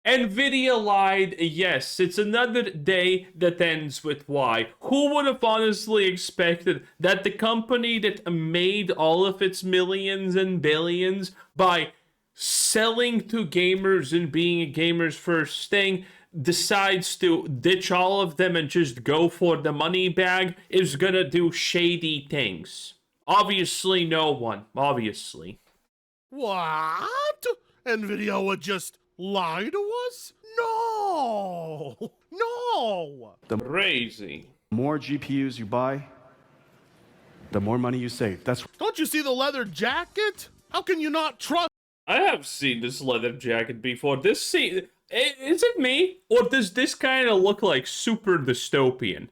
Nvidia lied, yes, it's another day that ends with Y. Who would have honestly expected that the company that made all of its millions and billions by selling to gamers and being a gamer's first thing decides to ditch all of them and just go for the money bag is gonna do shady things? Obviously, no one. Obviously. What? Nvidia would just lie to us? No! No! The Crazy. more GPUs you buy, the more money you save. That's Don't you see the leather jacket? How can you not trust? I have seen this leather jacket before. Is it me? Or does this kind of look like super dystopian?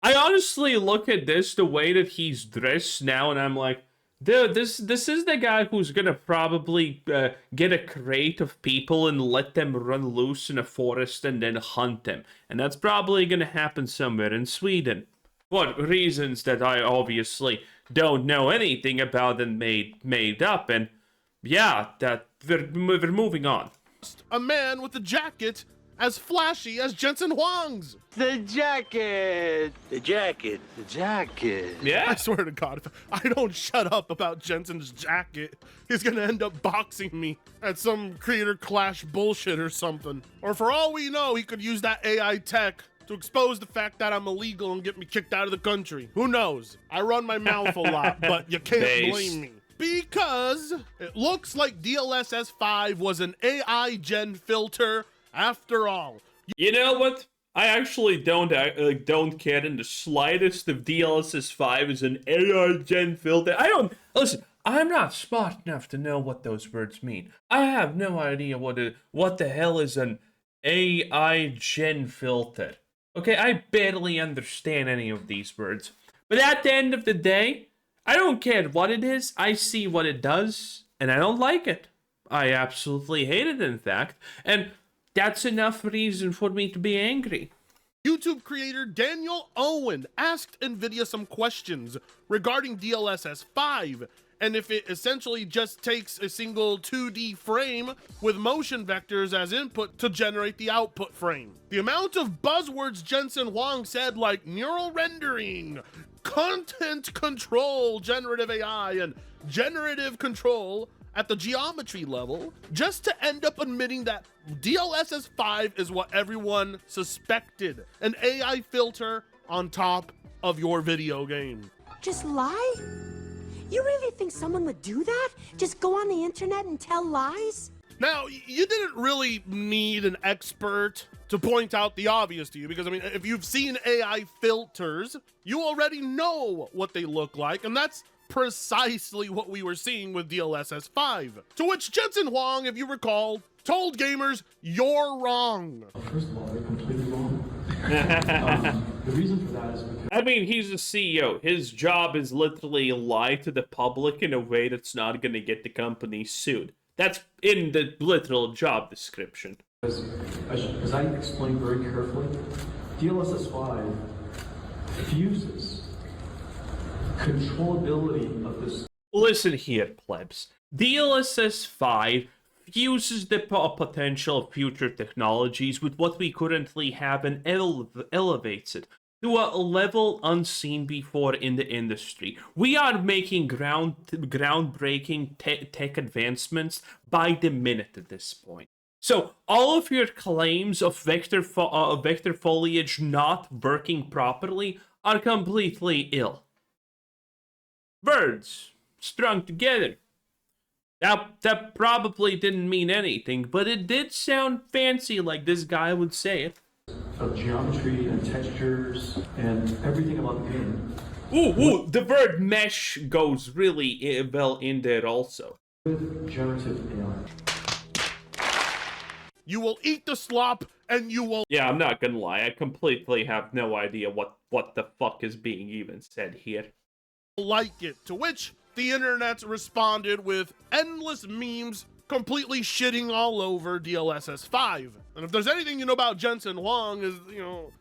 I honestly look at this, the way that he's dressed now, and I'm like, dude, this is the guy who's gonna probably get a crate of people and let them run loose in a forest and then hunt them. And that's probably gonna happen somewhere in Sweden. For reasons that I obviously don't know anything about and made up, and yeah, that we're moving on. A man with a jacket as flashy as Jensen Huang's. The jacket! The jacket. The jacket. Yeah. I swear to God, if I don't shut up about Jensen's jacket, he's gonna end up boxing me at some creator clash bullshit or something. Or for all we know, he could use that AI tech to expose the fact that I'm illegal and get me kicked out of the country. Who knows? I run my mouth a lot, but you can't blame me. Because it looks like DLSS 5 was an AI gen filter after all. You know what? I actually don't care in the slightest if DLSS 5 is an AI gen filter. Listen, I'm not smart enough to know what those words mean. I have no idea what the hell is an AI gen filter. Okay, I barely understand any of these words. But at the end of the day, I don't care what it is. I see what it does, and I don't like it. I absolutely hate it, in fact. And that's enough reason for me to be angry. YouTube creator Daniel Owen asked Nvidia some questions regarding DLSS 5 and if it essentially just takes a single 2D frame with motion vectors as input to generate the output frame. The amount of buzzwords Jensen Huang said, like neural rendering, content control, generative AI, and generative control at the geometry level, just to end up admitting that DLSS 5 is what everyone suspected, an AI filter on top of your video game. Just lie? You really think someone would do that? Just go on the internet and tell lies? Now, you didn't really need an expert to point out the obvious to you, because I mean, if you've seen AI filters, you already know what they look like, and that's precisely what we were seeing with DLSS 5. To which Jensen Huang, if you recall, told gamers, you're wrong. First of all, they're completely wrong. The reason for that is because I mean, he's a CEO. His job is literally lie to the public in a way that's not going to get the company sued. That's in the literal job description. as I explained very carefully, DLSS 5 fuses controllability of this. Listen here, plebs. DLSS 5 fuses the potential of future technologies with what we currently have and elevates it to a level unseen before in the industry. We are making groundbreaking tech advancements by the minute at this point. So all of your claims of vector foliage not working properly are completely ill. Birds strung together. That probably didn't mean anything, but it did sound fancy like this guy would say it. Of geometry and textures and everything about the game. Ooh, the word mesh goes really well in there also. With generative AI. You will eat the slop and you will... Yeah, I'm not gonna lie, I completely have no idea what the fuck is being even said here. like it. To which the internet responded with endless memes completely shitting all over DLSS 5. And if there's anything you know about Jensen Huang is,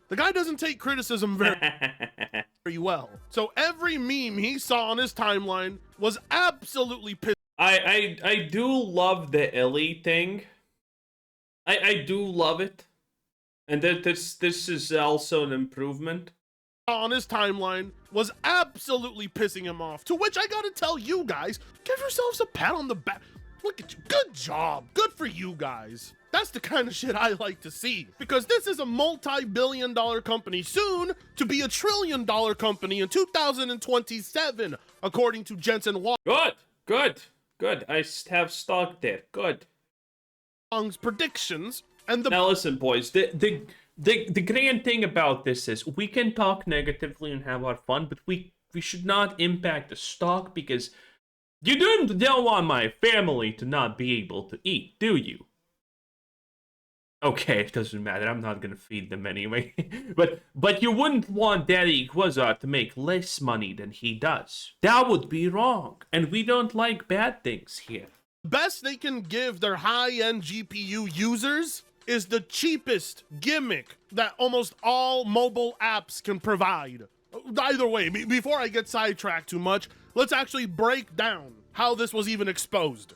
the guy doesn't take criticism very well. So every meme he saw on his timeline was absolutely pissed. I do love the Ellie thing. I do love it, and that this is also an improvement. On his timeline was absolutely pissing him off, to which I gotta tell you guys, give yourselves a pat on the back. Look at you, good job, good for you guys. That's the kind of shit I like to see, because this is a multi-billion-dollar company, soon to be a trillion-dollar company in 2027, according to Jensen Good. I have stock there. Good. Wong's predictions, and the Now listen, boys. The grand thing about this is we can talk negatively and have our fun, but we should not impact the stock, because you don't want my family to not be able to eat, do you? Okay, it doesn't matter. I'm not gonna feed them anyway. but you wouldn't want Daddy Quasar to make less money than he does. That would be wrong, and we don't like bad things here. best they can give their high-end GPU users is the cheapest gimmick that almost all mobile apps can provide. Either way, before I get sidetracked too much, let's actually break down how this was even exposed.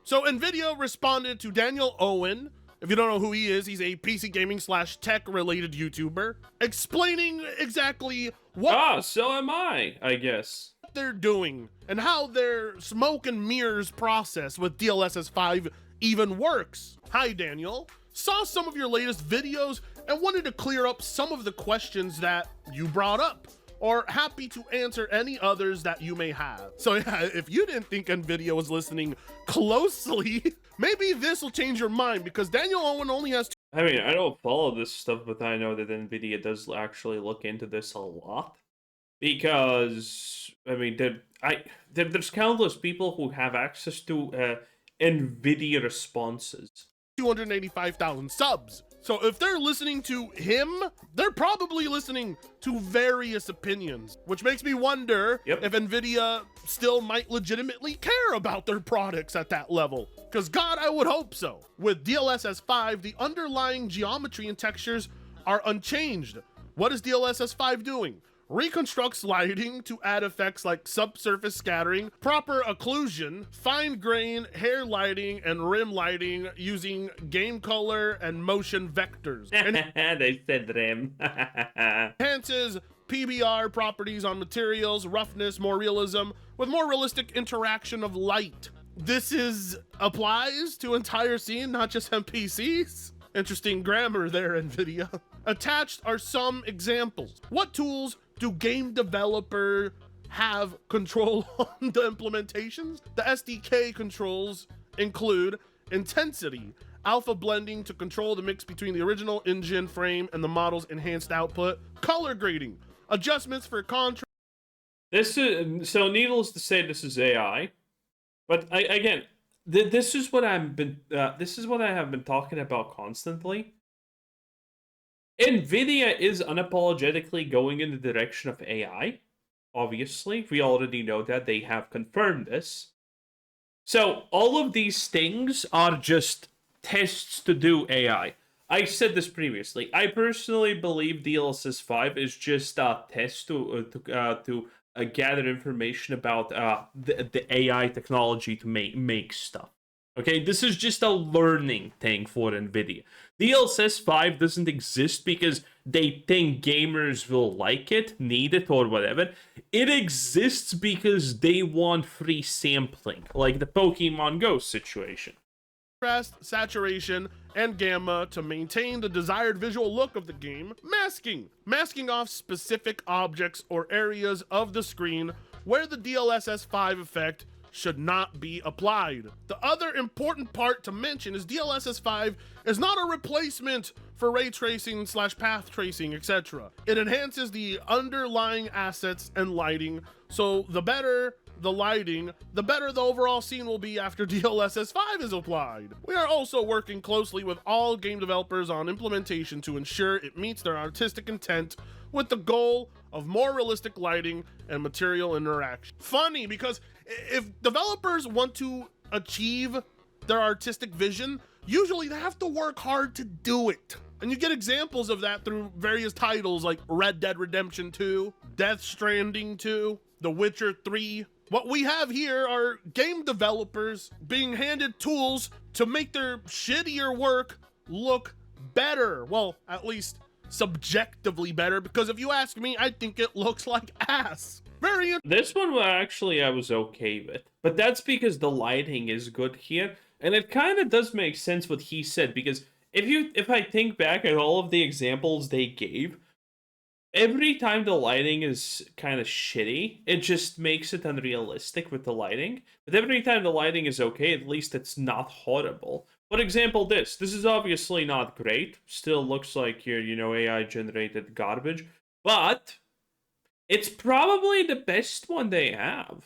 So Nvidia responded to Daniel Owen. If you don't know who he is, he's a PC gaming / tech related YouTuber, explaining exactly what so am I guess. they're doing and how their smoke and mirrors process with DLSS 5 even works. Hi Daniel, saw some of your latest videos and wanted to clear up some of the questions that you brought up, or happy to answer any others that you may have. So yeah, if you didn't think Nvidia was listening closely, maybe this will change your mind, because Daniel Owen only has I mean, I don't follow this stuff, but I know that Nvidia does actually look into this a lot. Because, I mean, there's countless people who have access to Nvidia responses. 285,000 subs. So if they're listening to him, they're probably listening to various opinions, which makes me wonder if Nvidia still might legitimately care about their products at that level. Because God, I would hope so. With DLSS 5, the underlying geometry and textures are unchanged. What is DLSS 5 doing? Reconstructs lighting to add effects like subsurface scattering, proper occlusion, fine grain, hair lighting, and rim lighting using game color and motion vectors. And They said rim. enhances PBR properties on materials, roughness, more realism, with more realistic interaction of light. This applies to entire scene, not just NPCs. Interesting grammar there, Nvidia. Attached are some examples. What tools do game developer have control on the implementations? The SDK controls include intensity, alpha blending to control the mix between the original engine frame and the model's enhanced output, color grading, adjustments for contrast. This is so. Needless to say, this is AI. But this is what I've been. This is what I have been talking about constantly. Nvidia is unapologetically going in the direction of AI. Obviously, we already know that. They have confirmed this. So all of these things are just tests to do AI. I said this previously. I personally believe DLSS 5 is just a test to gather information about the AI technology to make stuff. Okay, this is just a learning thing for Nvidia. DLSS 5 doesn't exist because they think gamers will like it, need it, or whatever. It exists because they want free sampling, like the Pokemon Go situation. Saturation, and gamma to maintain the desired visual look of the game. Masking off specific objects or areas of the screen where the DLSS 5 effect should not be applied. The other important part to mention is DLSS 5 is not a replacement for ray tracing / path tracing, etc. It enhances the underlying assets and lighting, so the better the lighting, the better the overall scene will be after DLSS 5 is applied. We are also working closely with all game developers on implementation to ensure it meets their artistic intent, with the goal of more realistic lighting and material interaction. Funny, because if developers want to achieve their artistic vision, usually they have to work hard to do it. And you get examples of that through various titles like Red Dead Redemption 2, Death Stranding 2, The Witcher 3. What we have here are game developers being handed tools to make their shittier work look better. Well, at least subjectively better, because if you ask me, I think it looks like ass. Very This one, actually, I was okay with. But that's because the lighting is good here. And it kind of does make sense what he said, because if I think back at all of the examples they gave, every time the lighting is kind of shitty, it just makes it unrealistic with the lighting. But every time the lighting is okay, at least it's not horrible. For example, this is obviously not great. Still looks like your, AI-generated garbage. But it's probably the best one they have.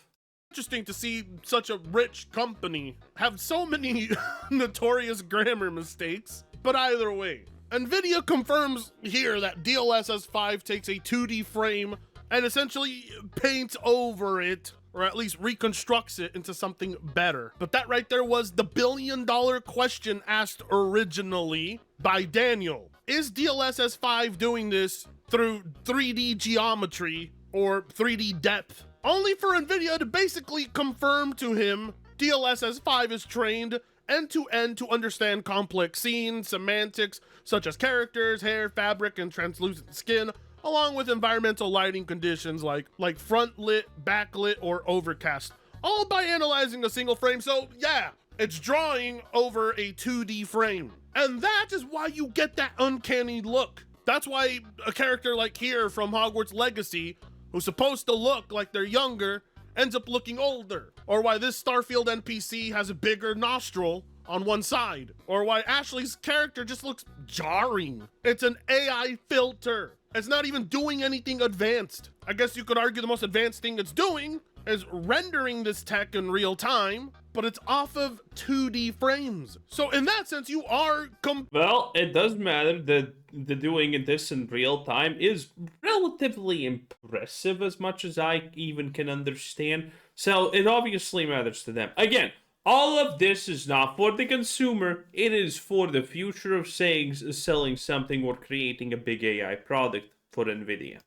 interesting to see such a rich company have so many notorious grammar mistakes. But either way, Nvidia confirms here that DLSS 5 takes a 2D frame and essentially paints over it, or at least reconstructs it into something better. But that right there was the billion-dollar question asked originally by Daniel. Is DLSS 5 doing this through 3D geometry or 3D depth? Only for Nvidia to basically confirm to him DLSS 5 is trained end-to-end to understand complex scenes, semantics, such as characters, hair, fabric, and translucent skin, along with environmental lighting conditions like front lit, backlit, or overcast, all by analyzing a single frame. So yeah, it's drawing over a 2D frame. And that is why you get that uncanny look. That's why a character like here from Hogwarts Legacy, who's supposed to look like they're younger, ends up looking older. Or why this Starfield NPC has a bigger nostril on one side. Or why Ashley's character just looks jarring. It's an AI filter. It's not even doing anything advanced. I guess you could argue the most advanced thing it's doing is rendering this tech in real time, but it's off of 2D frames. So in that sense, you are well, it does matter that the doing this in real time is relatively impressive, as much as I even can understand. So it obviously matters to them. Again, all of this is not for the consumer. It is for the future of selling something or creating a big AI product for Nvidia.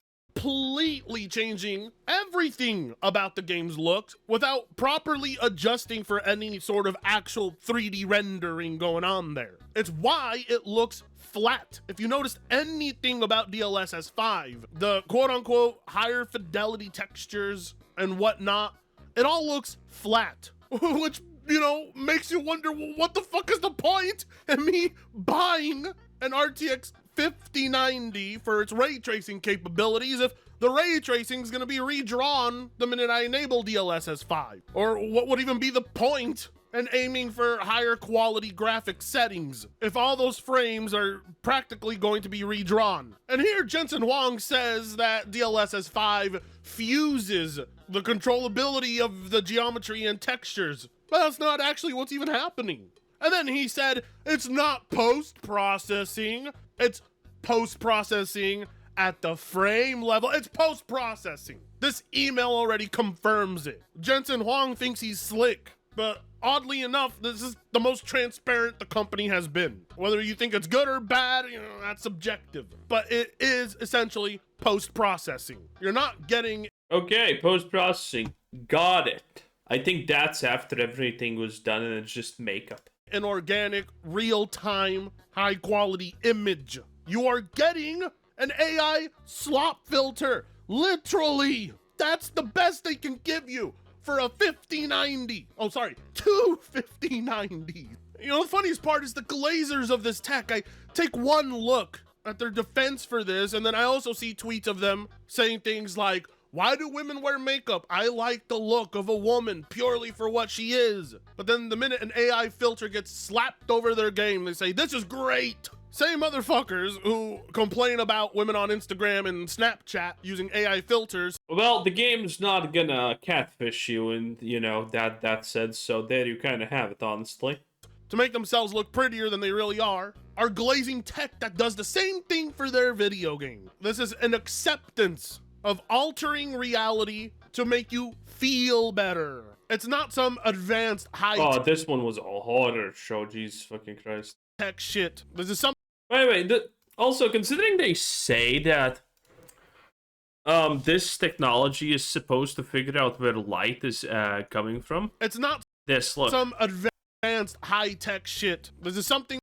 completely changing everything about the game's looks without properly adjusting for any sort of actual 3D rendering going on there. It's why it looks flat. If you noticed anything about DLSS 5, the quote-unquote higher fidelity textures and whatnot, it all looks flat, which, makes you wonder, well, what the fuck is the point in me buying an RTX 5090 for its ray tracing capabilities if the ray tracing is going to be redrawn the minute I enable DLSS 5? Or what would even be the point in aiming for higher quality graphic settings if all those frames are practically going to be redrawn? And here Jensen Huang says that DLSS 5 fuses the controllability of the geometry and textures, but that's not actually what's even happening. And then he said it's not post-processing, it's post-processing at the frame level. It's post-processing. This email already confirms it. Jensen Huang thinks he's slick, but oddly enough, this is the most transparent the company has been. Whether you think it's good or bad, that's subjective. But it is essentially post-processing. You're not getting... Okay, post-processing. Got it. I think that's after everything was done and it's just makeup. An organic, real-time, high-quality image. You are getting an AI slop filter. Literally. That's the best they can give you for a 5090. Oh, sorry, two 5090s. The funniest part is the glazers of this tech. I take one look at their defense for this, and then I also see tweets of them saying things like, why do women wear makeup? I like the look of a woman purely for what she is. But then the minute an AI filter gets slapped over their game, they say, this is great. Same motherfuckers who complain about women on Instagram and Snapchat using AI filters. Well, the game's not gonna catfish you, and, that said, so there you kind of have it, honestly. To make themselves look prettier than they really are glazing tech that does the same thing for their video game. This is an acceptance of altering reality to make you feel better. It's not some advanced high Oh, this one was a horror show, Jesus fucking Christ. tech shit. This is some... Wait, also, considering they say that this technology is supposed to figure out where light is coming from. It's not Look. some advanced high-tech shit. This is something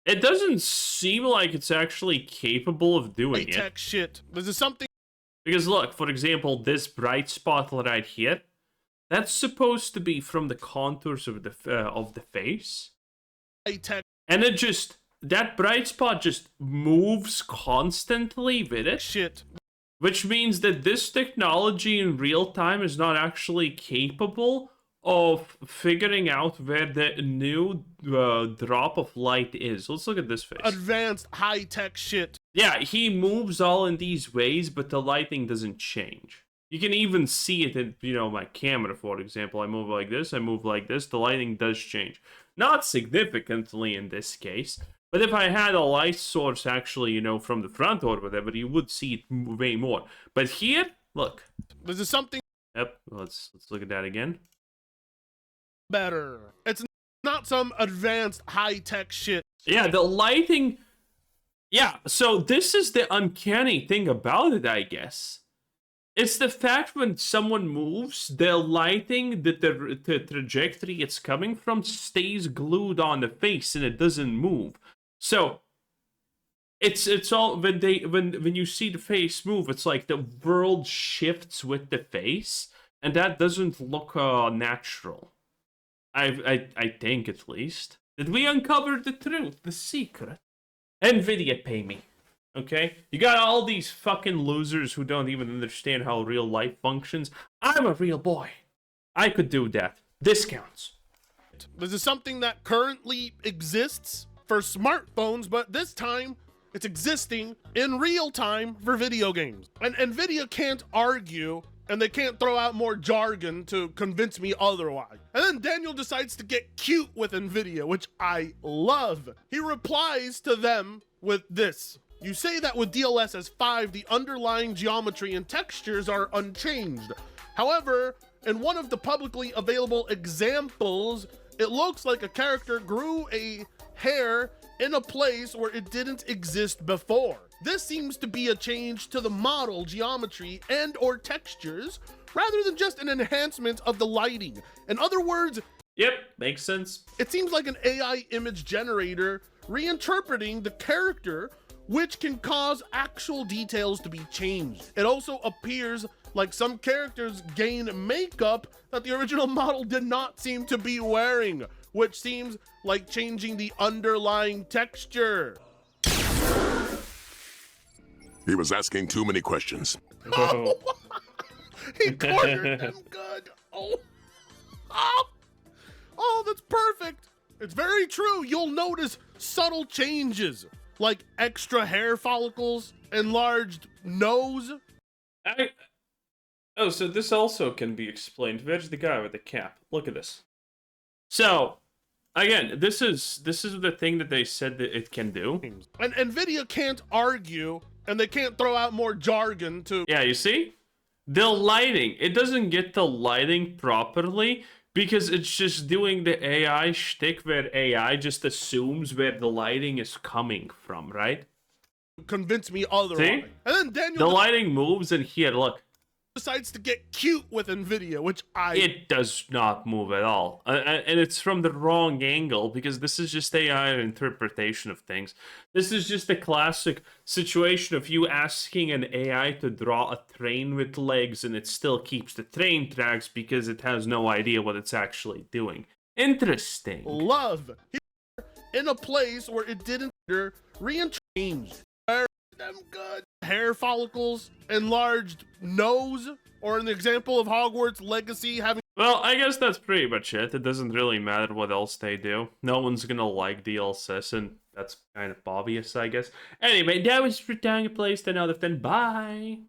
It doesn't seem like it's actually capable of doing it. Tech shit. This is something. Because look, for example, this bright spot right here, that's supposed to be from the contours of the face. Tech And it just, that bright spot just moves constantly with it. shit. Which means that this technology in real time is not actually capable of figuring out where the new drop of light is. Let's look at this face. Advanced high-tech shit. Yeah, he moves all in these ways, but the lighting doesn't change. You can even see it in, my camera, for example. I move like this, I move like this, the lighting does change. Not significantly in this case, but if I had a light source actually, from the front or whatever, you would see it way more. But here, look. This is something Yep, let's look at that again. better. It's not some advanced high-tech shit. Yeah, the lighting... Yeah, so this is the uncanny thing about it, I guess. It's the fact when someone moves, the lighting, the trajectory it's coming from stays glued on the face and it doesn't move. So it's all when you see the face move, it's like the world shifts with the face, and that doesn't look natural. I think, at least. Did we uncover the truth, the secret? Nvidia, pay me. Okay? You got all these fucking losers who don't even understand how real life functions. I'm a real boy. I could do that. Discounts. This is something that currently exists for smartphones, but this time it's existing in real time for video games. And Nvidia can't argue, and they can't throw out more jargon to convince me otherwise. And then Daniel decides to get cute with Nvidia, which I love. He replies to them with this. You say that with DLSS 5, the underlying geometry and textures are unchanged. However, in one of the publicly available examples, it looks like a character grew a hair in a place where it didn't exist before. This seems to be a change to the model geometry and or textures rather than just an enhancement of the lighting. In other words, Yep, makes sense. it seems like an AI image generator reinterpreting the character, which can cause actual details to be changed. It also appears like some characters gain makeup that the original model did not seem to be wearing, which seems like changing the underlying texture. He was asking too many questions. Oh. He cornered them good. Oh, that's perfect. It's very true. You'll notice subtle changes, like extra hair follicles, enlarged nose. Oh, so this also can be explained. Where's the guy with the cap? Look at this. So, again, this is the thing that they said that it can do. And Nvidia can't argue, and they can't throw out more jargon to... Yeah, you see? The lighting. It doesn't get the lighting properly because it's just doing the AI shtick where AI just assumes where the lighting is coming from, right? convince me otherwise. See? And then Daniel The lighting moves, and here, look. decides to get cute with Nvidia, which It does not move at all. And it's from the wrong angle, because this is just AI interpretation of things. This is just a classic situation of you asking an AI to draw a train with legs, and it still keeps the train tracks because it has no idea what it's actually doing. Interesting. love here in a place where it didn't re-change. Them good hair follicles, enlarged nose, or in the example of Hogwarts Legacy having. Well, I guess that's pretty much it. It doesn't really matter what else they do. No one's gonna like DLSS, and that's kind of obvious, I guess. Anyway, that was Britannia Place 10 out of 10. Bye!